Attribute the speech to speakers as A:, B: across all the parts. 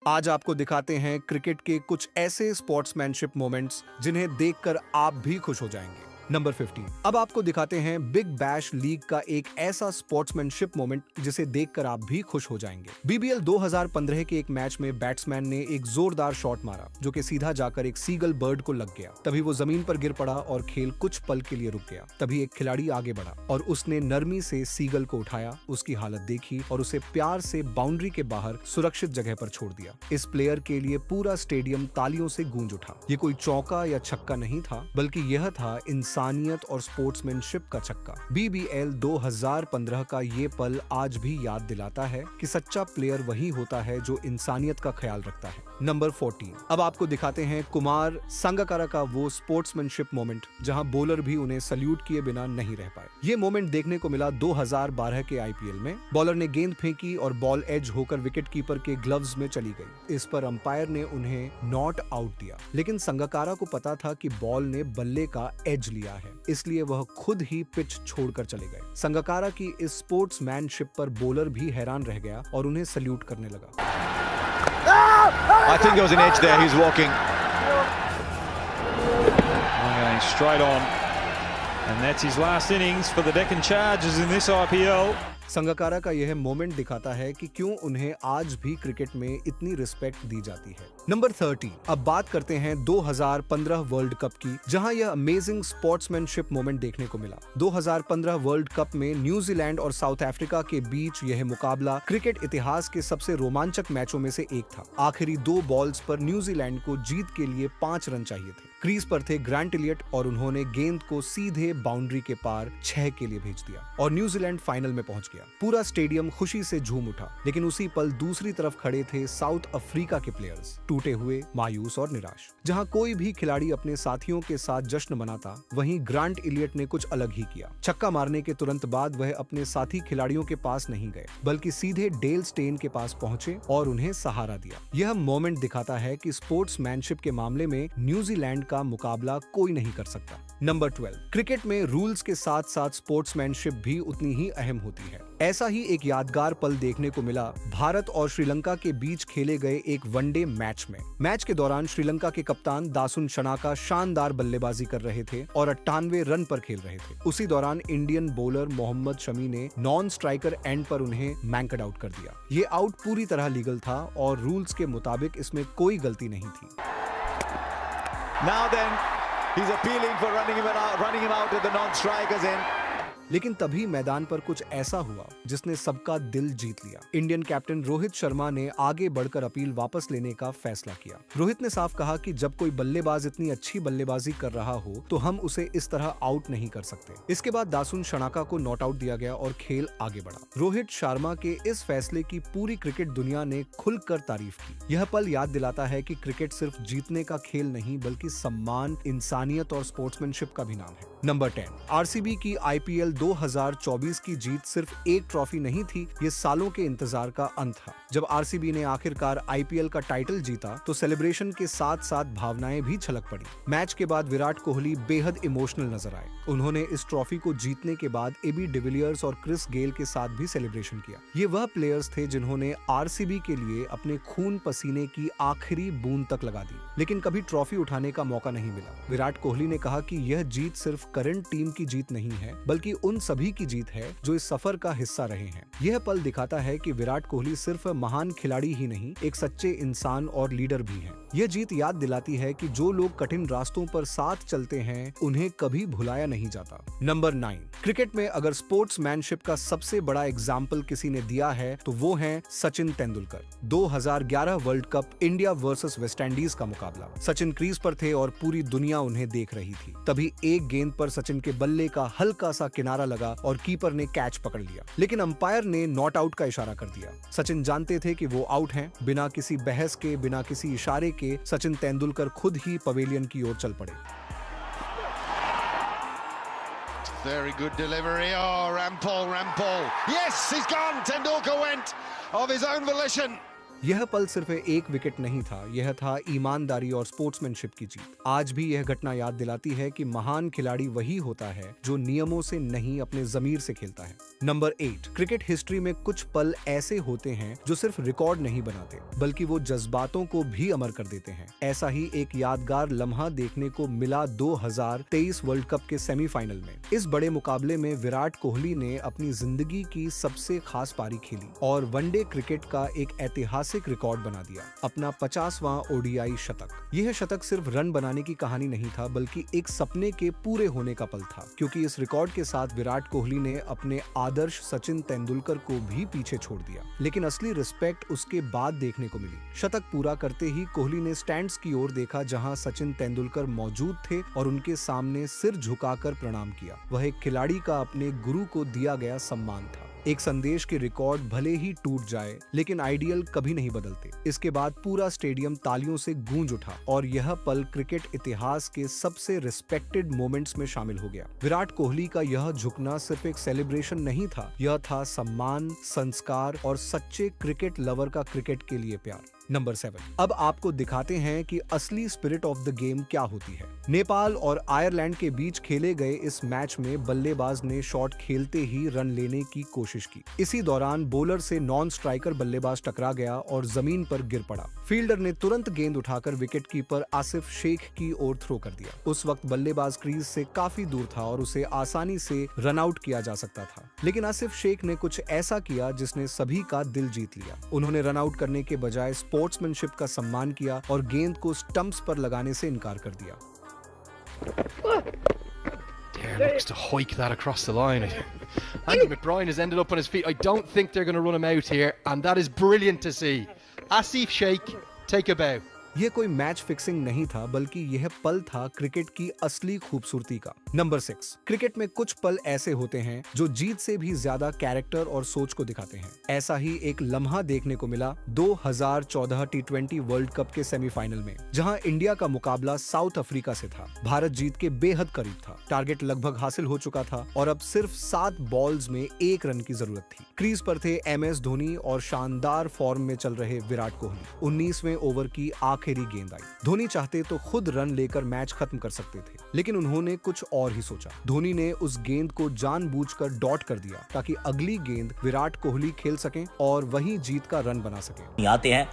A: आज आपको दिखाते हैं क्रिकेट के कुछ ऐसे स्पोर्ट्समैनशिप मोमेंट्स जिन्हें देखकर आप भी खुश हो जाएंगे। नंबर 15। अब आपको दिखाते हैं बिग बैश लीग का एक ऐसा स्पोर्ट्समैनशिप मोमेंट जिसे देखकर आप भी खुश हो जाएंगे। बीबीएल 2015 के एक मैच में बैट्समैन ने एक जोरदार शॉट मारा जो कि सीधा जाकर एक सीगल बर्ड को लग गया। तभी वो जमीन पर गिर पड़ा और खेल कुछ पल के लिए रुक गया। तभी एक खिलाड़ी आगे बढ़ा और उसने नरमी से सीगल को उठाया, उसकी हालत देखी और उसे प्यार से बाउंड्री के बाहर सुरक्षित जगह पर छोड़ दिया। इस प्लेयर के लिए पूरा स्टेडियम तालियों से गूंज उठा। ये कोई चौका या छक्का नहीं था, बल्कि यह था इंसानियत और स्पोर्ट्समैनशिप का छक्का। बीबीएल 2015 का ये पल आज भी याद दिलाता है कि सच्चा प्लेयर वही होता है जो इंसानियत का ख्याल रखता है। नंबर 14। अब आपको दिखाते हैं कुमार संगकारा का वो स्पोर्ट्समैनशिप मोमेंट जहां बॉलर भी उन्हें सल्यूट किए बिना नहीं रह पाए। ये मोमेंट देखने को मिला 2012 के आईपीएल में। बॉलर ने गेंद फेंकी और बॉल एज होकर विकेट कीपर के ग्लव्स में चली गई। इस पर अंपायर ने उन्हें नॉट आउट दिया, लेकिन संगकारा को पता था कि बॉल ने बल्ले का एज लिया है, इसलिए वह खुद ही पिच छोड़कर चले गए। संगकारा की इस स्पोर्ट्समैनशिप पर बॉलर भी हैरान रह गया और उन्हें सल्यूट करने लगा।
B: I think there was an edge there. He's walking.
C: Going straight on. And that's his last innings for the Deccan Chargers in this IPL.
A: Sangakkara का यह मोमेंट दिखाता है कि क्यों उन्हें आज भी क्रिकेट में इतनी रिस्पेक्ट दी जाती है। नंबर 30। अब बात करते हैं 2015 वर्ल्ड कप की, जहां यह अमेजिंग स्पोर्ट्समैनशिप मोमेंट देखने को मिला। 2015 वर्ल्ड कप में न्यूजीलैंड और साउथ अफ्रीका के बीच यह मुकाबला क्रिकेट इतिहास के सबसे रोमांचक मैचों में से एक था। आखिरी 2 बॉल्स पर न्यूजीलैंड को जीत के लिए 5 रन चाहिए थे। क्रीज पर थे ग्रांट इलियट और उन्होंने गेंद को सीधे बाउंड्री के पार 6 के लिए भेज दिया और न्यूजीलैंड फाइनल में पहुंच गया। पूरा स्टेडियम खुशी से झूम उठा, लेकिन उसी पल दूसरी तरफ खड़े थे साउथ अफ्रीका के प्लेयर्स, टूटे हुए, मायूस और निराश। जहां कोई भी खिलाड़ी अपने साथियों के साथ जश्न मनाता, वहीं ग्रांट इलियट ने कुछ अलग ही किया। छक्का मारने के तुरंत बाद वह अपने साथी खिलाड़ियों के पास नहीं गए, बल्कि सीधे डेल स्टेन के पास पहुंचे और उन्हें सहारा दिया। यह मोमेंट दिखाता है कि स्पोर्ट्समैनशिप के मामले में न्यूजीलैंड का मुकाबला कोई नहीं कर सकता। नंबर 12। क्रिकेट में रूल्स के साथ साथ स्पोर्ट्समैनशिप भी उतनी ही अहम होती है। ऐसा ही एक यादगार पल देखने को मिला भारत और श्रीलंका के बीच खेले गए एक वनडे मैच में। मैच के दौरान श्रीलंका के कप्तान दासुन शनाका शानदार बल्लेबाजी कर रहे थे और 98 रन पर खेल रहे थे। उसी दौरान इंडियन बॉलर मोहम्मद शमी ने नॉन स्ट्राइकर एंड पर उन्हें मैंकड आउट कर दिया। ये आउट पूरी तरह लीगल था और रूल्स के मुताबिक इसमें कोई गलती नहीं थी।
B: Now then, he's appealing for running him out with the non-strikers in.
A: लेकिन तभी मैदान पर कुछ ऐसा हुआ जिसने सबका दिल जीत लिया। इंडियन कैप्टन रोहित शर्मा ने आगे बढ़कर अपील वापस लेने का फैसला किया। रोहित ने साफ कहा कि जब कोई बल्लेबाज इतनी अच्छी बल्लेबाजी कर रहा हो तो हम उसे इस तरह आउट नहीं कर सकते। इसके बाद दासुन शनाका को नॉट आउट दिया गया और खेल आगे बढ़ा। रोहित शर्मा के इस फैसले की पूरी क्रिकेट दुनिया ने खुलकर तारीफ की। यह पल याद दिलाता है कि क्रिकेट सिर्फ जीतने का खेल नहीं, बल्कि सम्मान, इंसानियत और स्पोर्ट्समैनशिप का भी नाम है। नंबर 10। आरसीबी की आईपीएल 2024 की जीत सिर्फ एक ट्रॉफी नहीं थी, ये सालों के इंतजार का अंत था। जब आरसीबी ने आखिरकार आईपीएल का टाइटल जीता तो सेलिब्रेशन के साथ साथ भावनाएं भी छलक पड़ी। मैच के बाद विराट कोहली बेहद इमोशनल नजर आए। उन्होंने इस ट्रॉफी को जीतने के बाद एबी डिविलियर्स और क्रिस गेल के साथ भी सेलिब्रेशन किया। ये वह प्लेयर्स थे जिन्होंने आरसीबी के लिए अपने खून पसीने की आखिरी बूंद तक लगा दी, लेकिन कभी ट्रॉफी उठाने का मौका नहीं मिला। विराट कोहली ने कहा कि यह जीत सिर्फ करंट टीम की जीत नहीं है, बल्कि उन सभी की जीत है जो इस सफर का हिस्सा रहे हैं। यह पल दिखाता है कि विराट कोहली सिर्फ महान खिलाड़ी ही नहीं, एक सच्चे इंसान और लीडर भी हैं। यह जीत याद दिलाती है कि जो लोग कठिन रास्तों पर साथ चलते हैं उन्हें कभी भुलाया नहीं जाता। नंबर 9। क्रिकेट में अगर स्पोर्ट्समैनशिप का सबसे बड़ा एग्जाम्पल किसी ने दिया है तो वो है Sachin Tendulkar. 2011 world cup India versus West Indies का मुकाबला। सचिन क्रीज पर थे और पूरी दुनिया उन्हें देख रही थी। तभी एक गेंद पर सचिन के बल्ले का हल्का सा किनारा लगा और कीपर ने कैच पकड़ लिया, लेकिन अंपायर ने नॉट आउट का इशारा कर दिया। सचिन जानते थे कि वो आउट हैं। बिना किसी बहस के, बिना किसी इशारे के सचिन तेंदुलकर खुद ही पवेलियन की ओर चल पड़े।
D: Very good delivery. Oh, Rampal. Yes, he's gone. Tendulkar went of his own volition.
A: यह पल सिर्फ एक विकेट नहीं था, यह था ईमानदारी और स्पोर्ट्समैनशिप की जीत। आज भी यह घटना याद दिलाती है कि महान खिलाड़ी वही होता है जो नियमों से नहीं अपने जमीर से खेलता है। नंबर 8, क्रिकेट हिस्ट्री में कुछ पल ऐसे होते हैं जो सिर्फ रिकॉर्ड नहीं बनाते बल्कि वो जज्बातों को भी अमर कर देते हैं। ऐसा ही एक यादगार लम्हा देखने को मिला 2023 वर्ल्ड कप के सेमीफाइनल में। इस बड़े मुकाबले में विराट कोहली ने अपनी जिंदगी की सबसे खास पारी खेली और वनडे क्रिकेट का एक ऐतिहासिक रिकॉर्ड बना दिया, अपना 50वां ओडीआई शतक। यह शतक सिर्फ रन बनाने की कहानी नहीं था बल्कि एक सपने के पूरे होने का पल था, क्योंकि इस रिकॉर्ड के साथ विराट कोहली ने अपने आदर्श सचिन तेंदुलकर को भी पीछे छोड़ दिया। लेकिन असली रिस्पेक्ट उसके बाद देखने को मिली। शतक पूरा करते ही कोहली ने स्टैंड्स की ओर देखा जहां सचिन तेंदुलकर मौजूद थे और उनके सामने सिर झुकाकर प्रणाम किया। वह एक खिलाड़ी का अपने गुरु को दिया गया सम्मान था। एक संदेश के रिकॉर्ड भले ही टूट जाए लेकिन आइडियल कभी नहीं बदलते। इसके बाद पूरा स्टेडियम तालियों से गूंज उठा और यह पल क्रिकेट इतिहास के सबसे रिस्पेक्टेड मोमेंट्स में शामिल हो गया। विराट कोहली का यह झुकना सिर्फ एक सेलिब्रेशन नहीं था, यह था सम्मान, संस्कार और सच्चे क्रिकेट लवर का क्रिकेट के लिए प्यार। नंबर 7, अब आपको दिखाते हैं कि असली स्पिरिट ऑफ द गेम क्या होती है। नेपाल और आयरलैंड के बीच खेले गए इस मैच में बल्लेबाज ने शॉट खेलते ही रन लेने की कोशिश की। इसी दौरान बॉलर से नॉन स्ट्राइकर बल्लेबाज टकरा गया और जमीन पर गिर पड़ा। फील्डर ने तुरंत गेंद उठाकर विकेट कीपर आसिफ शेख की ओर थ्रो कर दिया। उस वक्त बल्लेबाज क्रीज से काफी दूर था और उसे आसानी से रन आउट किया जा सकता था, लेकिन आसिफ शेख ने कुछ ऐसा किया जिसने सभी का दिल जीत लिया। उन्होंने रन आउट करने के बजाय स्पोर्ट्समैनशिप का सम्मान किया और गेंद को स्टंप्स पर लगाने से इनकार कर दिया।
E: Dare looks to hike that across the line. Andy McBride has ended up on his feet. I don't think they're going to run him out here, and that is brilliant to see. Asif Sheikh, take a bow.
A: यह कोई match fixing नहीं था बल्कि यह पल था cricket की असली खूबसूरती का। नंबर 6, क्रिकेट में कुछ पल ऐसे होते हैं जो जीत से भी ज्यादा कैरेक्टर और सोच को दिखाते हैं। ऐसा ही एक लम्हा देखने को मिला 2014 T20 वर्ल्ड कप के सेमीफाइनल में, जहां इंडिया का मुकाबला साउथ अफ्रीका से था। भारत जीत के बेहद करीब था, टारगेट लगभग हासिल हो चुका था और अब सिर्फ 7 बॉल्स में 1 रन की जरूरत थी। क्रीज पर थे MS धोनी और शानदार फॉर्म में चल रहे विराट कोहली। 19वें ओवर की आखिरी गेंद आई। धोनी चाहते तो खुद रन लेकर मैच खत्म कर सकते थे, लेकिन उन्होंने कुछ और ही सोचा। धोनी ने उस गेंद को जानबूझकर डॉट कर दिया ताकि अगली गेंद विराट कोहली खेल सकें और वहीं जीत का रन बना सकें।
F: आते हैं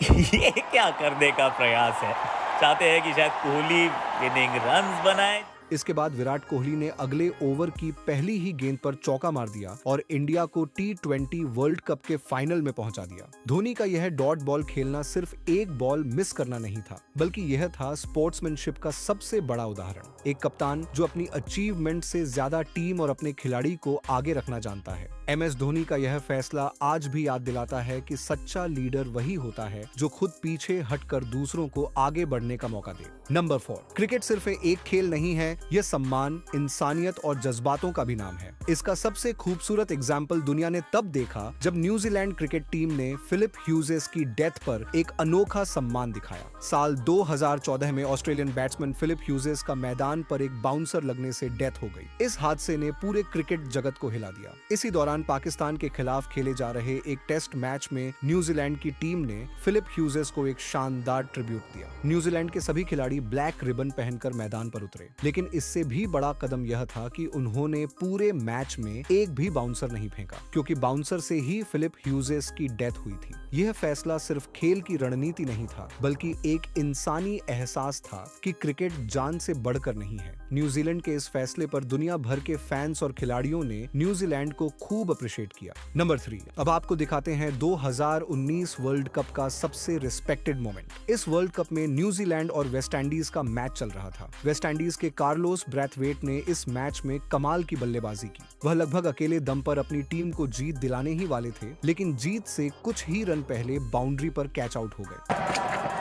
F: ये क्या करने का प्रयास है, चाहते हैं कि शायद कोहली विनिंग रन्स बनाए।
A: इसके बाद विराट कोहली ने अगले ओवर की पहली ही गेंद पर चौका मार दिया और इंडिया को T20 वर्ल्ड कप के फाइनल में पहुंचा दिया। धोनी का यह डॉट बॉल खेलना सिर्फ एक बॉल मिस करना नहीं था, बल्कि यह था स्पोर्ट्समैनशिप का सबसे बड़ा उदाहरण। एक कप्तान जो अपनी अचीवमेंट से ज्यादा टीम और अपने खिलाड़ी को आगे रखना जानता है। MS धोनी का यह फैसला आज भी याद दिलाता है कि सच्चा लीडर वही होता है जो खुद पीछे हटकर दूसरों को आगे बढ़ने का मौका दे। नंबर 4, क्रिकेट सिर्फ एक खेल नहीं है, यह सम्मान, इंसानियत और जज्बातों का भी नाम है। इसका सबसे खूबसूरत एग्जाम्पल दुनिया ने तब देखा जब न्यूजीलैंड क्रिकेट टीम ने फिलिप ह्यूजेस की डेथ पर एक अनोखा सम्मान दिखाया। साल 2014 में ऑस्ट्रेलियन बैट्समैन फिलिप ह्यूजेस का मैदान पर एक बाउंसर लगने से डेथ हो गई। इस हादसे ने पूरे क्रिकेट जगत को हिला दिया। इसी दौरान पाकिस्तान के खिलाफ खेले जा रहे एक टेस्ट मैच में न्यूजीलैंड की टीम ने फिलिप ह्यूजेस को एक शानदार ट्रिब्यूट दिया। न्यूजीलैंड के सभी खिलाड़ी ब्लैक रिबन पहनकर मैदान पर उतरे, लेकिन इससे भी बड़ा कदम यह था कि उन्होंने पूरे मैच में एक भी बाउंसर नहीं फेंका, क्योंकि बाउंसर से ही फिलिप ह्यूजेस की डेथ हुई थी। यह फैसला सिर्फ खेल की रणनीति नहीं था, बल्कि एक इंसानी एहसास था कि क्रिकेट जान से बढ़कर नहीं है। न्यूजीलैंड के इस फैसले पर दुनिया भर के फैंस और खिलाड़ियों ने न्यूजीलैंड को खूब अप्रिशिएट किया। नंबर 3, अब आपको दिखाते हैं 2019 वर्ल्ड कप का सबसे रिस्पेक्टेड मोमेंट। इस वर्ल्ड कप में न्यूजीलैंड और वेस्ट इंडीज का मैच चल रहा था। वेस्ट इंडीज के कार्लोस ब्रैथवेट ने इस मैच में कमाल की बल्लेबाजी की। वह लगभग अकेले दम पर अपनी टीम को जीत दिलाने ही वाले थे, लेकिन जीत से कुछ ही रन पहले बाउंड्री पर कैच आउट हो गए।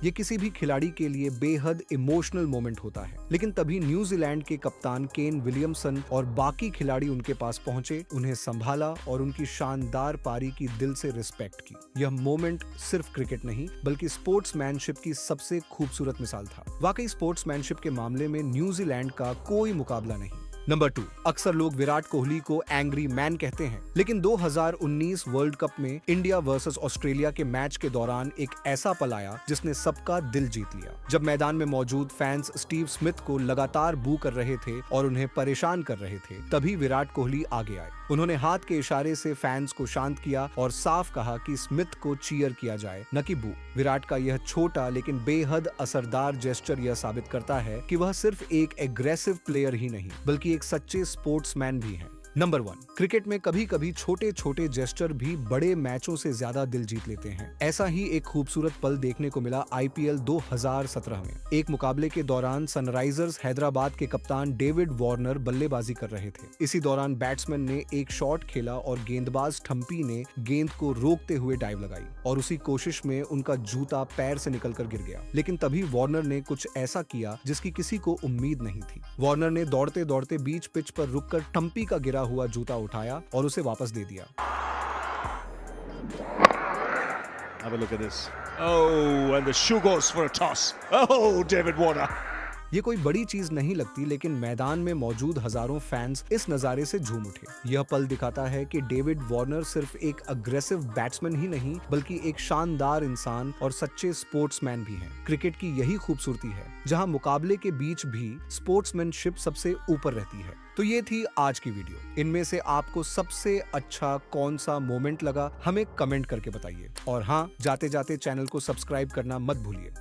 A: ये किसी भी खिलाड़ी के लिए बेहद इमोशनल मोमेंट होता है, लेकिन तभी न्यूजीलैंड के कप्तान केन विलियमसन और बाकी खिलाड़ी उनके पास पहुंचे, उन्हें संभाला और उनकी शानदार पारी की दिल से रिस्पेक्ट की। यह मोमेंट सिर्फ क्रिकेट नहीं बल्कि स्पोर्ट्समैनशिप की सबसे खूबसूरत मिसाल था। वाकई स्पोर्ट्समैनशिप के मामले में न्यूजीलैंड का कोई मुकाबला नहीं। नंबर 2, अक्सर लोग विराट कोहली को एंग्री मैन कहते हैं, लेकिन 2019 वर्ल्ड कप में इंडिया वर्सेस ऑस्ट्रेलिया के मैच के दौरान एक ऐसा पल आया जिसने सबका दिल जीत लिया। जब मैदान में मौजूद फैंस स्टीव स्मिथ को लगातार बू कर रहे थे और उन्हें परेशान कर रहे थे, तभी विराट कोहली आगे आए। उन्होंने हाथ के इशारे से फैंस को शांत किया और साफ कहा कि स्मिथ को चीयर किया जाए, न कि बू। विराट का यह छोटा लेकिन बेहद असरदार जेस्चर यह साबित करता है कि वह सिर्फ एक एग्रेसिव प्लेयर ही नहीं बल्कि एक सच्चे स्पोर्ट्समैन भी हैं। नंबर 1, क्रिकेट में कभी कभी छोटे छोटे जेस्चर भी बड़े मैचों से ज्यादा दिल जीत लेते हैं। ऐसा ही एक खूबसूरत पल देखने को मिला IPL 2017 में। एक मुकाबले के दौरान सनराइजर्स हैदराबाद के कप्तान डेविड वार्नर बल्लेबाजी कर रहे थे। इसी दौरान बैट्समैन ने एक शॉट खेला और गेंदबाज ठम्पी ने गेंद को रोकते हुए डाइव लगाई और उसी कोशिश में उनका जूता पैर से निकलकर गिर गया। लेकिन तभी वार्नर ने कुछ ऐसा किया जिसकी किसी को उम्मीद नहीं थी। वार्नर ने दौड़ते दौड़ते बीच पिच पर रुककर ठम्पी का गिरा हुआ जूता उठाया और उसे वापस दे दिया।
B: Have a look at this.
C: Oh, and the shoe goes for a toss. Oh, David Warner.
A: ये कोई बड़ी चीज नहीं लगती, लेकिन मैदान में मौजूद हजारों फैंस इस नजारे से झूम उठे। यह पल दिखाता है कि डेविड वार्नर सिर्फ एक अग्रेसिव बैट्समैन ही नहीं बल्कि एक शानदार इंसान और सच्चे स्पोर्ट्समैन भी हैं। क्रिकेट की यही खूबसूरती है, जहां मुकाबले के बीच भी स्पोर्ट्समैनशिप सबसे ऊपर रहती है। तो ये थी आज की वीडियो। इनमें से आपको सबसे अच्छा कौन सा मोमेंट लगा, हमें कमेंट करके बताइए। और हाँ, जाते जाते चैनल को सब्सक्राइब करना मत भूलिए।